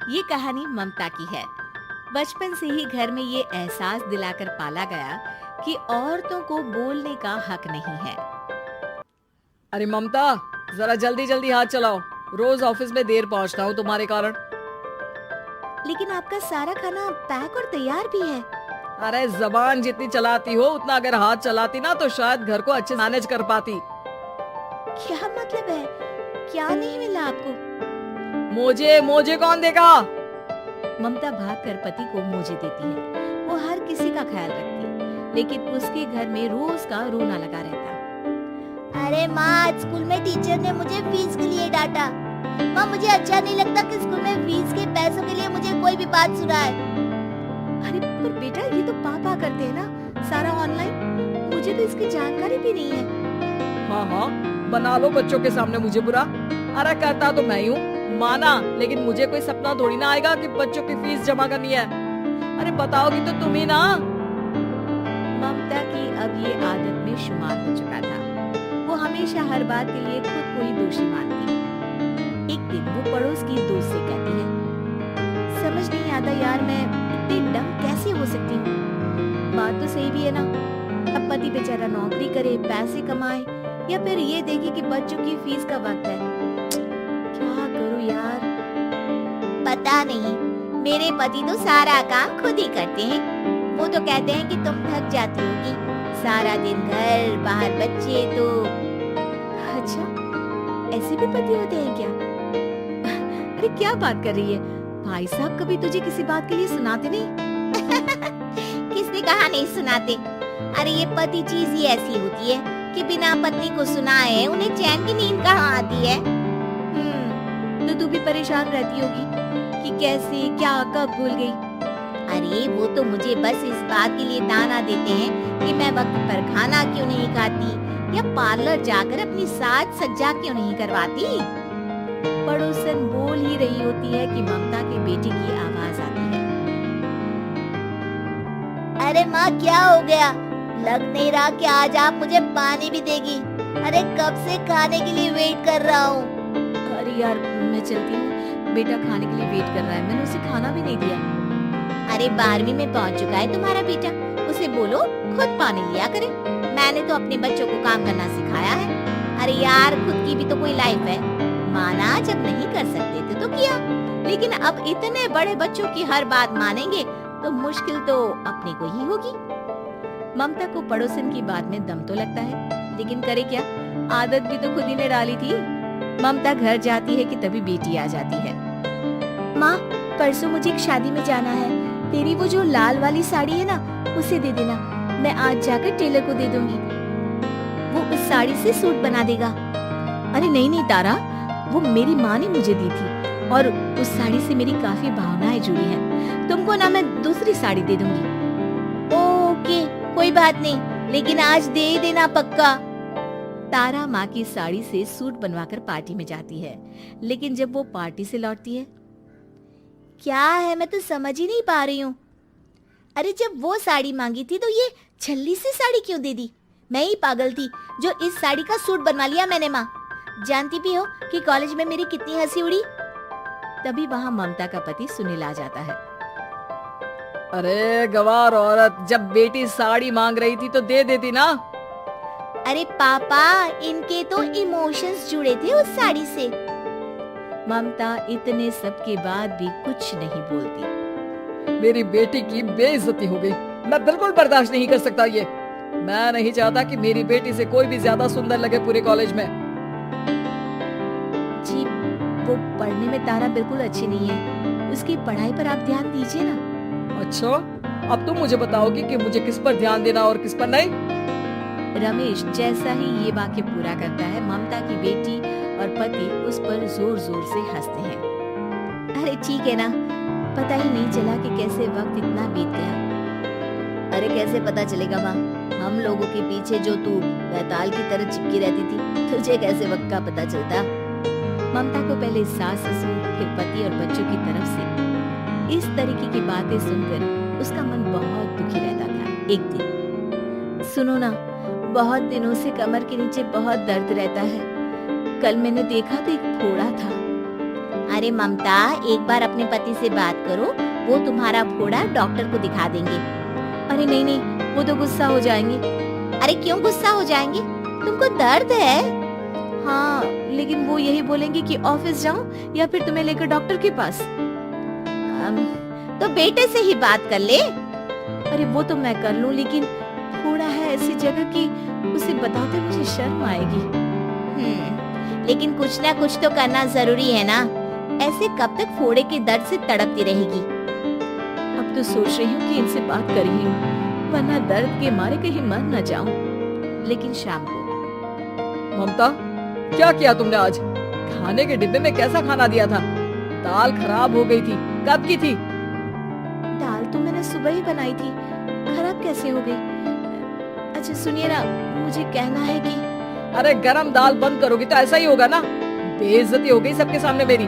ये कहानी ममता की है। बचपन से ही घर में ये एहसास दिलाकर पाला गया कि औरतों को बोलने का हक नहीं है। अरे ममता, जरा जल्दी जल्दी हाथ चलाओ। रोज ऑफिस में देर पहुंचता हूँ तुम्हारे कारण। लेकिन आपका सारा खाना पैक और तैयार भी है। अरे जबान जितनी चलाती हो उतना अगर हाथ चलाती ना तो शायद घर को अच्छे मैनेज कर पाती। क्या मतलब है? क्या नहीं मिला आपको? मुझे मुझे कौन देगा? ममता भागकर पति को मोजे देती है। वो हर किसी का ख्याल रखती, लेकिन उसके घर में रोज का रोना लगा रहता। अरे माँ, आज स्कूल में टीचर ने मुझे फीस के लिए डांटा। माँ, मुझे अच्छा नहीं लगता कि स्कूल में फीस के पैसों के लिए मुझे कोई भी बात सुनाए। अरे पर बेटा, ये तो पापा करते हैं ना, सारा ऑनलाइन। मुझे तो इसकी जानकारी भी नहीं है। हाँ हाँ, बना लो बच्चों के सामने मुझे बुरा। अरे करता तो मैं ही हूँ, माना, लेकिन मुझे कोई सपना थोड़ी ना आएगा कि बच्चों की फीस जमा करनी है। अरे बताओगी तो तुम ही ना। ममता की अब ये आदत में शुमार हो चुका था। वो हमेशा हर बात के लिए खुद को ही दोषी मानती। एक दिन वो पड़ोस की दोस्त से कहती है, समझ नहीं आता यार, मैं इतनी डम कैसे हो सकती हूँ। बात तो सही भी है ना। अब पति बेचारा नौकरी करे, पैसे कमाए, या फिर ये देखे कि बच्चों की फीस का वक्त है। क्या करूँ यार। पता नहीं, मेरे पति तो सारा काम खुद ही करते हैं। वो तो कहते हैं कि तुम थक जाती होगी, सारा दिन घर बाहर बच्चे। तो अच्छा, ऐसे भी पति होते हैं क्या? अरे क्या बात कर रही है? भाई साहब कभी तुझे किसी बात के लिए सुनाते नहीं? किसने कहा नहीं सुनाते? अरे ये पति चीज ही ऐसी होती है कि बिना पत्नी को सुनाए उन्हें चैन की नींद कहाँ आती है। तो तू भी परेशान रहती होगी कि कैसे, क्या, कब भूल गई। अरे वो तो मुझे बस इस बात के लिए ताना देते हैं कि मैं वक्त पर खाना क्यों नहीं खाती या पार्लर जाकर अपनी साज सज्जा क्यों नहीं करवाती। पड़ोसन बोल ही रही होती है कि ममता के बेटे की आवाज आती है। अरे माँ, क्या हो गया? लग नहीं रहा कि आज आप मुझे पानी भी देगी। अरे कब से खाने के लिए वेट कर रहा हूँ। अरे यार मैं चलती हूँ, बेटा खाने के लिए वेट कर रहा है, मैंने उसे खाना भी नहीं दिया। अरे 12वीं में पहुँच चुका है तुम्हारा बेटा, उसे बोलो खुद पानी लिया करे। मैंने तो अपने बच्चों को काम करना सिखाया है। अरे यार, खुद की भी तो कोई लाइफ है। माना जब नहीं कर सकते थे तो किया, लेकिन अब इतने बड़े बच्चों की हर बात मानेंगे तो मुश्किल तो अपने को ही होगी। ममता को पड़ोसन की बात में दम तो लगता है, लेकिन करे क्या, आदत भी तो खुद ही ने डाली थी। ममता घर जाती है कि तभी बेटी आ जाती है। माँ, परसों मुझे एक शादी में जाना है, तेरी वो जो लाल वाली साड़ी है ना, उसे दे देना। मैं आज जाकर टेलर को दे दूंगी, वो उस साड़ी से सूट बना देगा। अरे नहीं नहीं तारा, वो मेरी माँ ने मुझे दी थी और उस साड़ी से मेरी काफी भावनाएं जुड़ी हैं। तुमको ना मैं दूसरी साड़ी दे दूंगी। ओके, कोई बात नहीं, लेकिन आज दे देना पक्का। तारा माँ की साड़ी से सूट बनवाकर पार्टी में जाती है, लेकिन जब वो पार्टी से लौटती है, क्या है, मैं तो समझ ही नहीं पा रही हूँ। अरे जब वो साड़ी मांगी थी तो ये छल्ली सी साड़ी क्यों दे दी? मैं ही पागल थी जो इस साड़ी का सूट बनवा लिया मैंने। माँ, जानती भी हो कि कॉलेज में मेरी कितनी हंसी उड़ी। तभी वहाँ ममता का पति सुनील आ जाता है। अरे गवार औरत, जब बेटी साड़ी मांग रही थी तो दे देती ना। अरे पापा, इनके तो इमोशंस जुड़े थे उस साड़ी से। ममता इतने सब के बाद भी कुछ नहीं बोलती। मेरी बेटी की बेइज्जती हो गई, मैं बिल्कुल बर्दाश्त नहीं कर सकता ये। मैं नहीं चाहता कि मेरी बेटी से कोई भी ज्यादा सुंदर लगे पूरे कॉलेज में। जी, वो पढ़ने में तारा बिल्कुल अच्छी नहीं है, उसकी पढ़ाई पर आप ध्यान दीजिए ना। अच्छा, अब तुम मुझे बताओगी कि मुझे किस पर ध्यान देना और किस पर नहीं। रमेश जैसा ही ये वाक्य पूरा करता है, ममता की बेटी और पति उस पर जोर जोर से हंसते हैं। अरे ठीक है ना, पता ही नहीं चला कि कैसे वक्त इतना बीत गया। अरे कैसे पता चलेगा माँ, हम लोगों के पीछे जो तू बैताल की तरह चिपकी रहती थी, तुझे कैसे वक्त का पता चलता? ममता को पहले सास ससुर, फिर पति और बच्चों की तरफ से इस तरीके की बातें सुनकर उसका मन बहुत दुखी रहता था। एक दिन, सुनो ना, बहुत दिनों से कमर के नीचे बहुत दर्द रहता है। कल मैंने देखा तो एक फोड़ा था। अरे ममता, एक बार अपने पति से बात करो, वो तुम्हारा फोड़ा डॉक्टर को दिखा देंगे। अरे नहीं नहीं, वो तो गुस्सा हो जाएंगे। अरे क्यों गुस्सा हो जाएंगे? तुमको दर्द है? हाँ, लेकिन वो यही बोलेंगे कि ऑफिस जाऊं या फिर तुम्हें लेकर डॉक्टर के पास। तो बेटे से ही बात कर ले। अरे वो तो मैं कर लूं, लेकिन फोड़ा है ऐसी जगह कि उसे बताते मुझे शर्म आएगी। लेकिन कुछ ना कुछ तो करना जरूरी है ना। ऐसे कब तक फोड़े के दर्द से तड़पती रहेगी? अब तो सोच रही हूँ कि इनसे बात कर ही लूं, वरना दर्द के मारे कहीं मर न जाऊं। लेकिन शाम को ममता, क्या किया तुमने आज? खाने के डिब्बे में कैसा खाना दिया था? दाल खराब हो गई थी। कब की थी? दाल तो मैंने सुबह ही बनाई थी, खराब कैसे हो गई? अच्छा सुनिए ना, मुझे कहना है कि अरे गरम दाल बंद करोगी तो ऐसा ही होगा ना। बेइज्जती हो गई सबके सामने मेरी।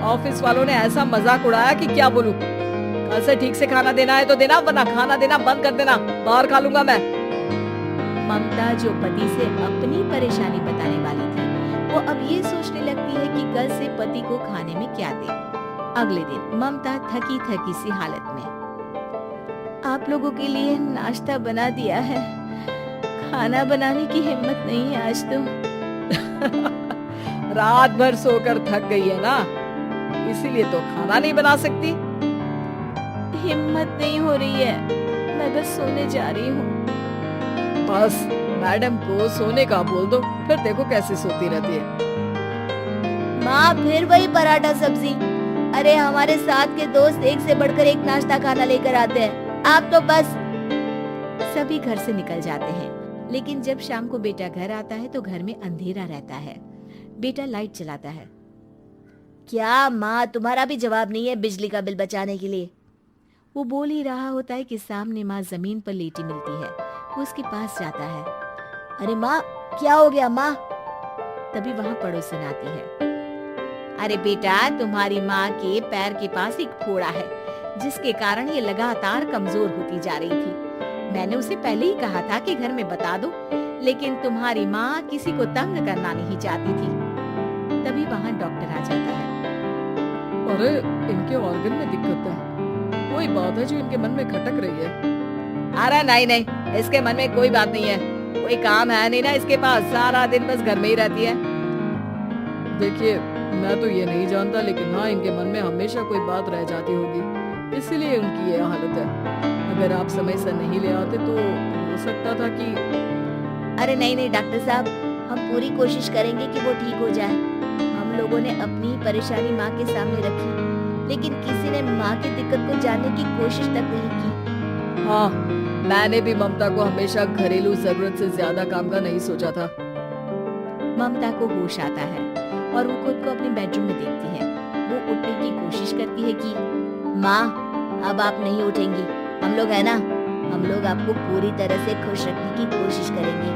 ऑफिस वालों ने ऐसा मजाक उड़ाया कि क्या बोलूं। कल से ठीक से खाना देना है तो देना, वरना खाना देना बंद कर देना। बाहर खा लूंगा मैं। ममता जो पति से अपनी परेशानी बताने वाली थी, वो अब ये सोचने लगती है कि कल से पति को खाने में क्या दे। अगले दिन ममता थकी थकी सी हालत में, आप लोगों के लिए नाश्ता बना दिया है, खाना बनाने की हिम्मत नहीं है आज तो। रात भर सोकर थक गई है ना, इसीलिए तो खाना नहीं बना सकती। हिम्मत नहीं हो रही है, मैं बस सोने जा रही हूँ। बस मैडम को सोने का बोल दो, फिर देखो कैसे सोती रहती है। माँ फिर वही पराठा सब्जी। अरे हमारे साथ के दोस्त एक से बढ़कर एक नाश्ता खाना लेकर आते हैं, आप तो बस। सभी घर से निकल जाते हैं, लेकिन जब शाम को बेटा घर आता है तो घर में अंधेरा रहता है। बेटा लाइट जलाता है। क्या माँ, तुम्हारा भी जवाब नहीं है बिजली का बिल बचाने के लिए? वो बोल ही रहा होता है कि सामने माँ जमीन पर लेटी मिलती है। वो उसके पास जाता है। अरे माँ, क्या हो गया माँ? तभी वहाँ पड़ोसन आती है। अरे बेटा, तुम्हारी माँ के पैर के पास एक फोड़ा है, जिसके कारण ये लगातार कमजोर होती जा रही थी। मैंने उसे पहले ही कहा था कि घर में बता दो, लेकिन तुम्हारी माँ किसी को तंग करना नहीं चाहती थी। तभी वहाँ डॉक्टर आ जाता है। अरे इनके ऑर्गन में दिक्कत है, कोई बात है जो इनके मन में खटक रही है। अरे नहीं नहीं, इसके मन में कोई बात नहीं है, कोई काम है नहीं ना इसके पास, सारा दिन बस घर में ही रहती है। देखिए मैं तो ये नहीं जानता, लेकिन हाँ इनके मन में हमेशा कोई बात रह जाती होगी, इसीलिए उनकी ये हालत है। अगर आप समय से नहीं ले आते तो हो सकता था कि। अरे नहीं नहीं डॉक्टर साहब, हम पूरी कोशिश करेंगे कि वो ठीक हो जाए। हम लोगों ने अपनी परेशानी माँ के सामने रखी, लेकिन किसी ने माँ की दिक्कत को जानने की कोशिश तक नहीं की। हाँ, मैंने भी ममता को हमेशा घरेलू जरूरत से ज्यादा काम का नहीं सोचा था। ममता को होश आता है और वो खुद को अपने बेडरूम में देखती है। वो उठने की कोशिश करती है कि माँ, अब आप नहीं उठेंगी, हम लोग है ना, हम लोग आपको पूरी तरह से खुश रखने की कोशिश करेंगे।